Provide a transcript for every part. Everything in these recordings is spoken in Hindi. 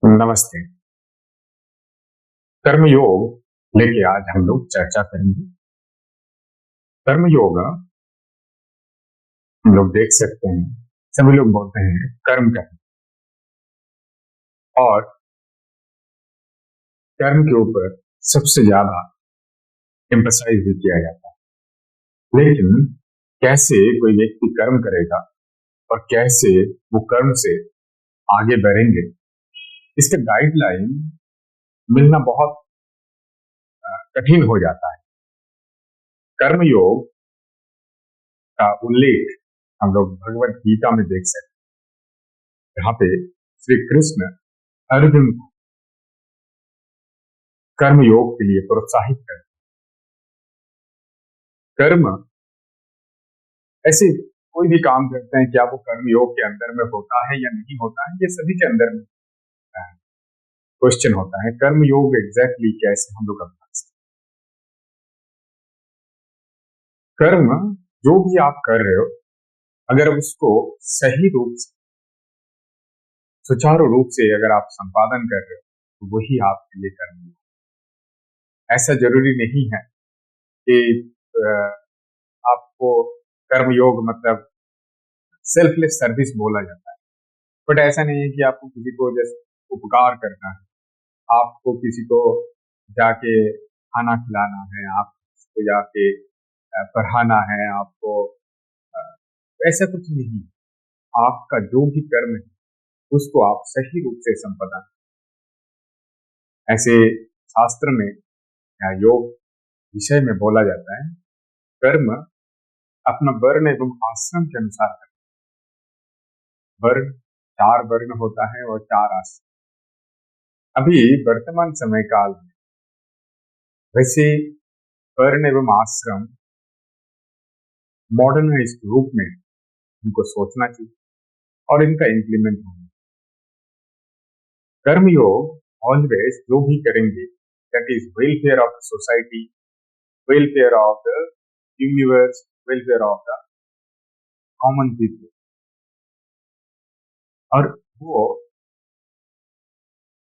नमस्ते। कर्मयोग लेके आज हम लोग चर्चा करेंगे। कर्मयोग हम लोग देख सकते हैं, सभी लोग बोलते हैं कर्म करना, और कर्म के ऊपर सबसे ज्यादा एम्फसाइज भी किया जाता है। लेकिन कैसे कोई व्यक्ति कर्म करेगा और कैसे वो कर्म से आगे बढ़ेंगे, इसका गाइडलाइन मिलना बहुत कठिन हो जाता है। कर्मयोग का उल्लेख हम लोग भगवत गीता में देख सकते हैं, जहाँ पे श्री कृष्ण अर्जुन को कर्मयोग के लिए प्रोत्साहित करते हैं। कर्म ऐसे कोई भी काम करते हैं, क्या वो कर्मयोग के अंदर में होता है या नहीं होता है, ये सभी के अंदर में क्वेश्चन होता है। कर्मयोग एग्जैक्टली कैसे हम लोग अपना सकते हैं। कर्म जो भी आप कर रहे हो, अगर उसको सही रूप से, सुचारू रूप से अगर आप संपादन कर रहे हो, तो वही आपके लिए कर्मयोग। ऐसा जरूरी नहीं है कि आपको कर्मयोग मतलब सेल्फलेस सर्विस बोला जाता है, बट ऐसा नहीं है कि आपको किसी को जैसे उपकार करना है, आपको किसी को जाके खाना खिलाना है, आप किसी को जाके पढ़ाना है, आपको ऐसा कुछ नहीं। आपका जो भी कर्म है उसको आप सही रूप से संपादन, ऐसे शास्त्र में या योग विषय में बोला जाता है, कर्म अपना वर्ण एवं आश्रम के अनुसार करना। वर्ण 4 वर्ण होता है और 4 आश्रम। अभी वर्तमान समय काल में वैसे वर्ण एवं आश्रम मॉडर्नाइज्ड रूप में इनको सोचना चाहिए और इनका इम्प्लीमेंट होना। कर्मयोग ऑलवेज जो भी करेंगे, that is welfare of the society, welfare of the universe, welfare of the common people, और वो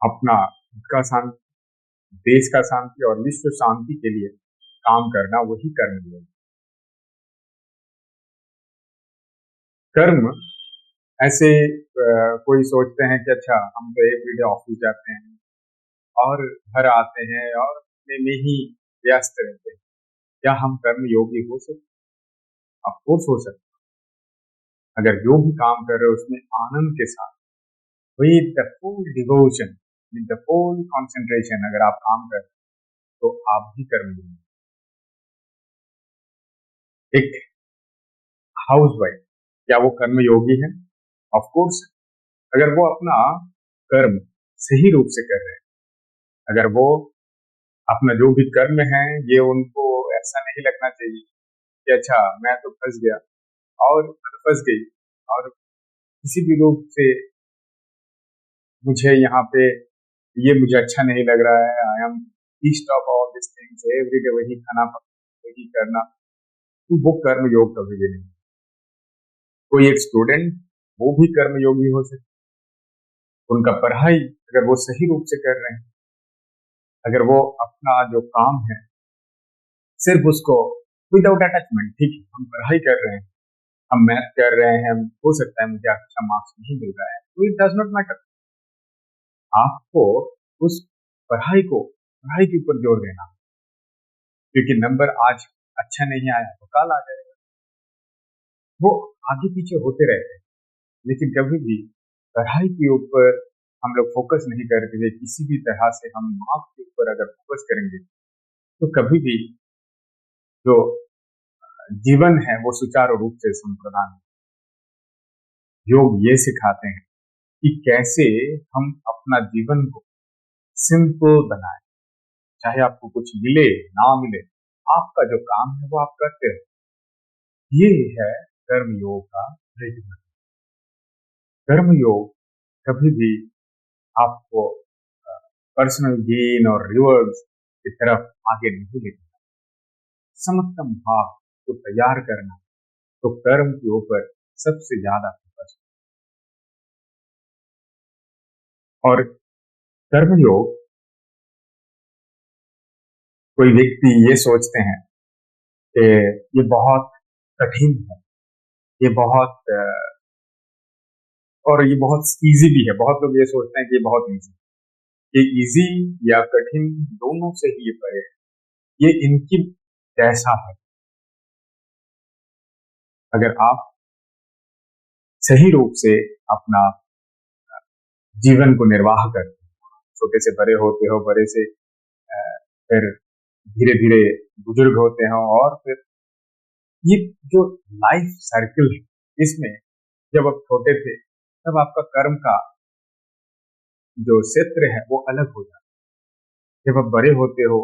अपना खुद का शांति, देश का शांति और विश्व शांति के लिए काम करना, वही कर्मयोग। कर्म ऐसे कोई सोचते हैं कि अच्छा हम तो एवरीडे ऑफिस जाते हैं और घर आते हैं और अपने में ही व्यस्त रहते हैं, क्या हम कर्म योगी हो सकते? अफकोर्स हो सकते। अगर जो भी काम कर रहे हो उसमें आनंद के साथ, with the full devotion, with the full concentration अगर आप काम कर रहे हो, तो आप भी कर्म योगी। एक हाउस वाइफ, क्या वो कर्म योगी है? ऑफकोर्स। अगर वो अपना कर्म सही रूप से कर रहे हैं, अगर वो अपना जो भी कर्म है, ये उनको ऐसा नहीं लगना चाहिए कि अच्छा मैं तो फंस गया और फंस गई और किसी भी रूप से मुझे यहाँ पे ये मुझे अच्छा नहीं लग रहा है, I am east of all this things, everyday वही खाना वही करना, तो वो कर्म योग कभी भी नहीं। कोई एक स्टूडेंट, वो भी कर्म योगी हो सकते, उनका पढ़ाई अगर वो सही रूप से कर रहे हैं, अगर वो अपना जो काम है सिर्फ उसको विदाउट अटैचमेंट, ठीक है हम पढ़ाई कर रहे हैं, हम मैथ कर रहे हैं, हो सकता है मुझे अच्छा मार्क्स नहीं मिल रहा है, तो इट डज नॉट मैटर। आपको उस पढ़ाई के ऊपर जोर देना, क्योंकि नंबर आज अच्छा नहीं आया तो कल आ जाएगा। वो आगे पीछे होते रहते हैं, लेकिन कभी भी पढ़ाई के ऊपर हम लोग फोकस नहीं करते थे। किसी भी तरह से हम मार्क्स के ऊपर अगर फोकस करेंगे, तो कभी भी जो जीवन है वो सुचारू रूप से संप्रदान। योग ये सिखाते हैं कि कैसे हम अपना जीवन को सिंपल बनाएं, चाहे आपको कुछ मिले ना मिले, आपका जो काम है वो आप करते रहो। ये है कर्म योग का अल्टीमेट। कर्म योग कभी भी आपको पर्सनल गेन और रिवर्स की तरफ आगे नहीं लेता। समत्तम भाव को तैयार करना, तो कर्म के ऊपर सबसे ज्यादा फोकस। और कर्मयोग, कोई व्यक्ति ये सोचते हैं कि ये बहुत कठिन है, ये बहुत और ये बहुत इजी भी है। बहुत लोग ये सोचते हैं कि ये बहुत इजी, ये इजी या कठिन दोनों से ही ये परे है, ये इनकी जैसा है। अगर आप सही रूप से अपना जीवन को निर्वाह करते हो, छोटे से बड़े होते हो, बड़े से फिर धीरे धीरे बुजुर्ग होते हो, और फिर ये जो लाइफ सर्किल है, इसमें जब आप छोटे थे तब आपका कर्म का जो क्षेत्र है वो अलग हो जाता है। जब आप बड़े होते हो,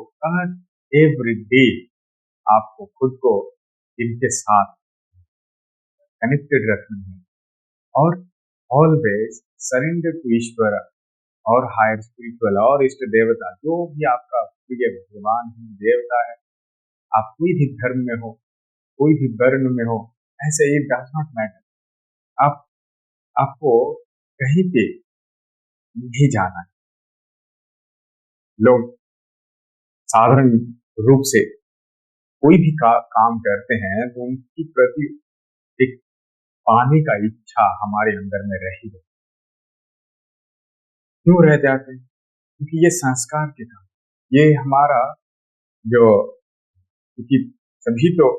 एवरी डे आपको खुद को इनके साथ कनेक्टेड रखना है, और ऑलवेज सरेंडर टू ईश्वर और हायर स्पिरिचुअल और इष्ट देवता, जो भी आपका प्रिय भगवान है, देवता है। आप कोई भी धर्म में हो, कोई भी वर्ण में हो, ऐसे ये डज नॉट मैटर। आप आपको कहीं पे नहीं जाना है। लोग साधारण रूप से कोई भी काम करते हैं तो उनकी प्रति एक पाने का इच्छा हमारे अंदर में रही है। क्यों रह जाते हैं? क्योंकि ये संस्कार के काम, ये हमारा जो, क्योंकि सभी तो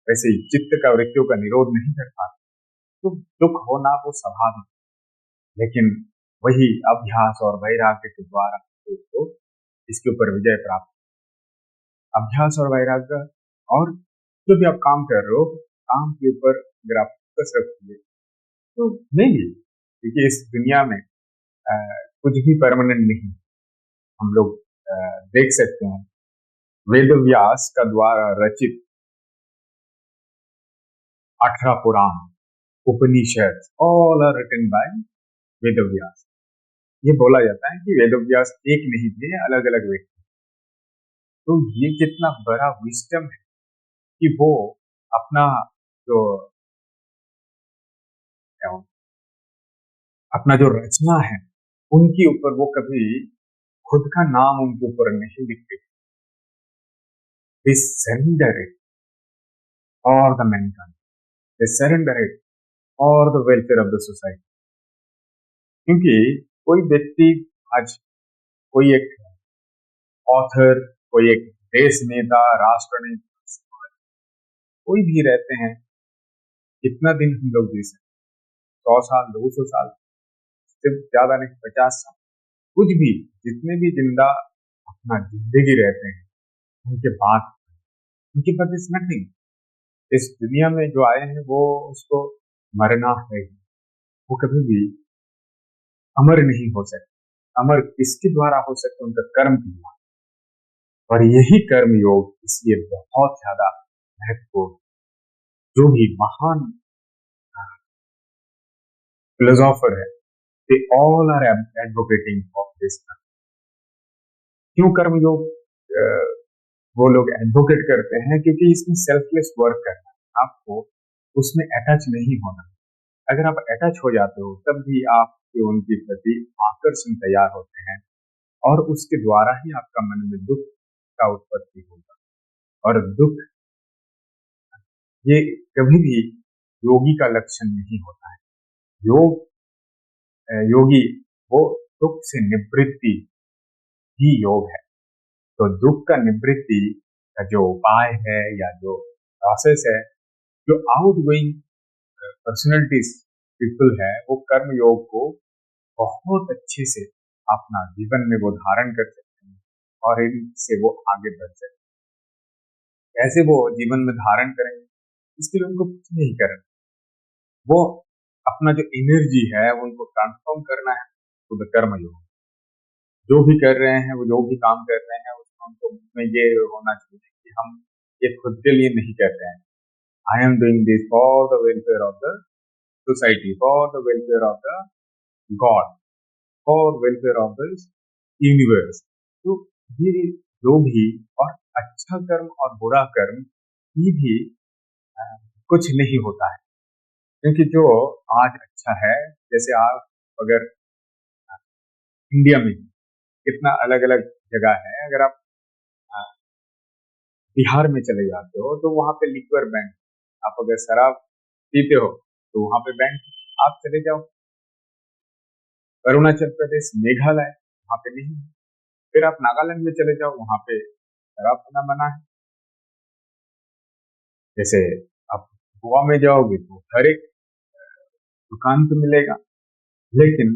वैसे ही चित्त का वृत्तियों का निरोध नहीं कर पाते, तो दुख होना वो स्वाभाविक, लेकिन वही अभ्यास और वैराग्य के द्वारा तो इसके ऊपर विजय प्राप्त। अभ्यास और वैराग्य, और जो भी आप काम कर रहे हो, काम के ऊपर अगर आप फोकस रखोगे तो नहीं, क्योंकि इस दुनिया में कुछ भी परमानेंट नहीं। हम लोग देख सकते हैं वेद व्यास का द्वारा रचित 18 पुराण, उपनिषद, all are written by Ved Vyas. ये बोला जाता है कि वेद व्यास एक नहीं थे, अलग अलग व्यक्ति। तो ये कितना बड़ा विस्डम है कि वो अपना जो अपना जो रचना है उनके ऊपर वो कभी खुद का नाम उनके ऊपर नहीं लिखते। They surrender it for the mankind. They surrender it for the welfare of the society. क्योंकि कोई व्यक्ति आज, कोई एक ऑथर, कोई एक देश नेता, राष्ट्र नेता, कोई भी रहते हैं, कितना दिन हम लोग जी सकते? 100 साल, 200 साल, सिर्फ ज्यादा नहीं, 50 साल, कुछ भी, जितने भी जिंदा अपना जिंदगी रहते हैं, उनके बाद इज नथिंग। इस दुनिया में जो आए हैं वो उसको मरना है, वो कभी भी अमर नहीं हो सकते। अमर किसके द्वारा हो सकते? उनका कर्म के द्वारा। और यही कर्म योग इसलिए बहुत ज्यादा महत्वपूर्ण। जो भी महान फिलोसोफर है, they all are advocating for this. क्यों कर्म योग वो लोग एडवोकेट करते हैं? क्योंकि इसमें सेल्फलेस वर्क करना है, आपको उसमें अटैच नहीं होना। अगर आप अटैच हो जाते हो तब भी आपके उनके प्रति आकर्षण तैयार होते हैं, और उसके द्वारा ही आपका मन में दुख का उत्पत्ति होगा। और दुख ये कभी भी योगी का लक्षण नहीं होता है। योगी वो दुख से निवृत्ति ही योग है। तो दुख का निवृत्ति का जो उपाय है या जो प्रोसेस है, जो आउट गोइंग पर्सनैलिटीज पीपल है, वो कर्म योग को बहुत अच्छे से अपना जीवन में वो धारण कर सकते हैं, और इनसे वो आगे बढ़ सकते हैं। कैसे वो जीवन में धारण करेंगे? इसके लिए उनको कुछ नहीं करना, वो अपना जो एनर्जी है उनको ट्रांसफॉर्म करना है टू द कर्म योग। जो भी कर रहे हैं, वो जो भी काम कर रहे हैं, उसमें उनको में ये होना चाहिए कि हम ये खुद के लिए नहीं कर रहे हैं। I am doing this for the welfare of the society, for the welfare of the God, for welfare of the universe. तो ये जो भी, और अच्छा कर्म और बुरा कर्म ये भी कुछ नहीं होता है। क्योंकि जो आज अच्छा है, जैसे आप अगर इंडिया में कितना अलग अलग जगह है। अगर आप अ, बिहार में चले जाते हो तो वहां पे लिक्वर बैंक, आप अगर शराब पीते हो तो वहां पे बैंक, आप चले जाओ अरुणाचल प्रदेश, मेघालय, वहां पे नहीं। फिर आप नागालैंड में चले जाओ, वहां पे शराब पीना मना है। जैसे आप गोवा में जाओगे तो हर एक दुकान पे मिलेगा, लेकिन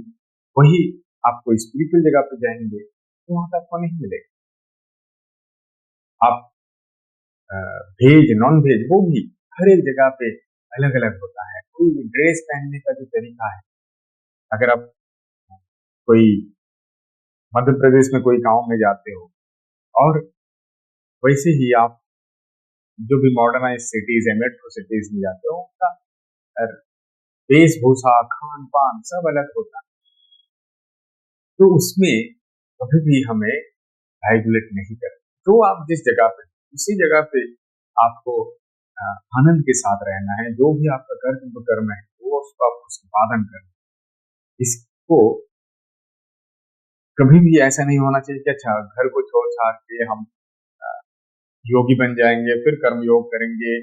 वही आप कोई स्पिरिचुअल जगह पे जाएंगे तो वहां पे आपको नहीं मिलेगा। आप वेज नॉन वेज वो भी हर एक जगह पे अलग अलग होता है। कोई ड्रेस पहनने का जो तरीका है, अगर आप कोई मध्य प्रदेश में कोई गांव में जाते हो और वैसे ही आप जो भी मॉडर्नाइज सिटीज है, मेट्रो सिटीज में जाते हो, उनका वेशभूषा, खान पान सब अलग होता है। तो उसमें कभी भी हमें वाइबुलेट नहीं करना। तो आप जिस जगह पे, उसी जगह पे आपको आनंद के साथ रहना है। जो भी आपका कर्म है वो उसको आपको संपादन करना है। इसको कभी भी ऐसा नहीं होना चाहिए कि अच्छा घर को छोड़ छाड़ के हम योगी बन जाएंगे, फिर कर्म योग करेंगे,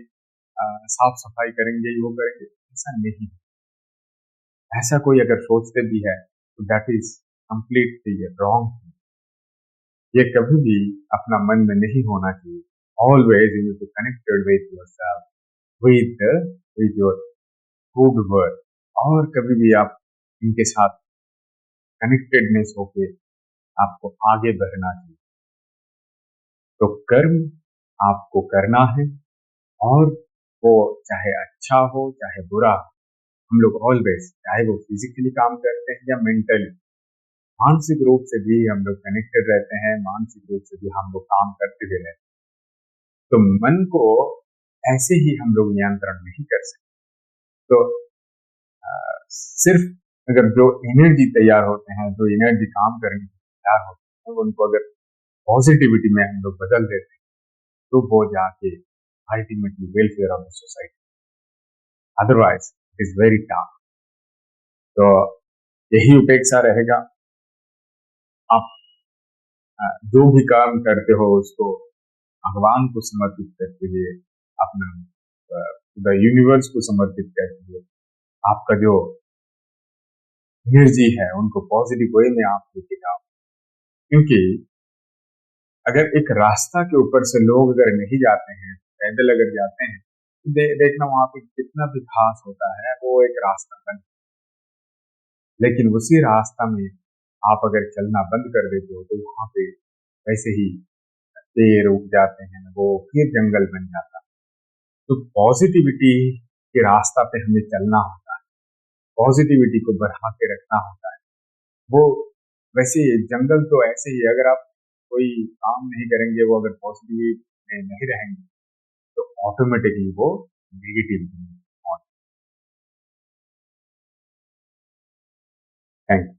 साफ सफाई करेंगे, योग करेंगे। ऐसा नहीं। ऐसा कोई अगर सोचते भी है तो दैट इज कंप्लीटली रॉन्ग। ये कभी भी अपना मन में नहीं होना चाहिए। Always you need to connected with yourself, with with your good work. और कभी भी आप इनके साथ कनेक्टेडनेस होके आपको आगे बढ़ना चाहिए। तो कर्म आपको करना है, और वो चाहे अच्छा हो चाहे बुरा हो, हम लोग ऑलवेज, चाहे वो फिजिकली काम करते हैं या मेंटली, मानसिक रूप से भी हम लोग कनेक्टेड रहते हैं, मानसिक रूप से भी हम लोग काम करते हुए रहते हैं। तो मन को ऐसे ही हम लोग नियंत्रण नहीं कर सकते। तो सिर्फ अगर जो एनर्जी तैयार होते हैं, जो एनर्जी काम करने के तैयार होते हैं, तो उनको अगर पॉजिटिविटी में हम लोग बदल देते हैं तो वो जाके ultimately welfare of the society, otherwise it is very tough. तो यही उपेक्षा रहेगा। आप जो भी काम करते हो उसको भगवान को समर्पित करते हुए, अपना द यूनिवर्स को समर्पित करते हुए, आपका जो एनर्जी है उनको पॉजिटिव वे में आप लेके जाओ। क्योंकि अगर एक रास्ता के ऊपर से लोग अगर नहीं जाते हैं, पैदल अगर जाते हैं, तो देखना वहां पे कितना भी घास होता है, वो एक रास्ता बन। लेकिन उसी रास्ता में आप अगर चलना बंद कर देते हो तो वहां पे वैसे ही पेड़ उग जाते हैं, वो फिर जंगल बन जाता है। तो पॉजिटिविटी के रास्ता पे हमें चलना होता है, पॉजिटिविटी को बढ़ा के रखना होता है। वो वैसे जंगल तो ऐसे ही, अगर आप कोई काम नहीं करेंगे, वो अगर पॉजिटिव में नहीं रहेंगे तो ऑटोमेटिकली वो नेगेटिव। Thank you.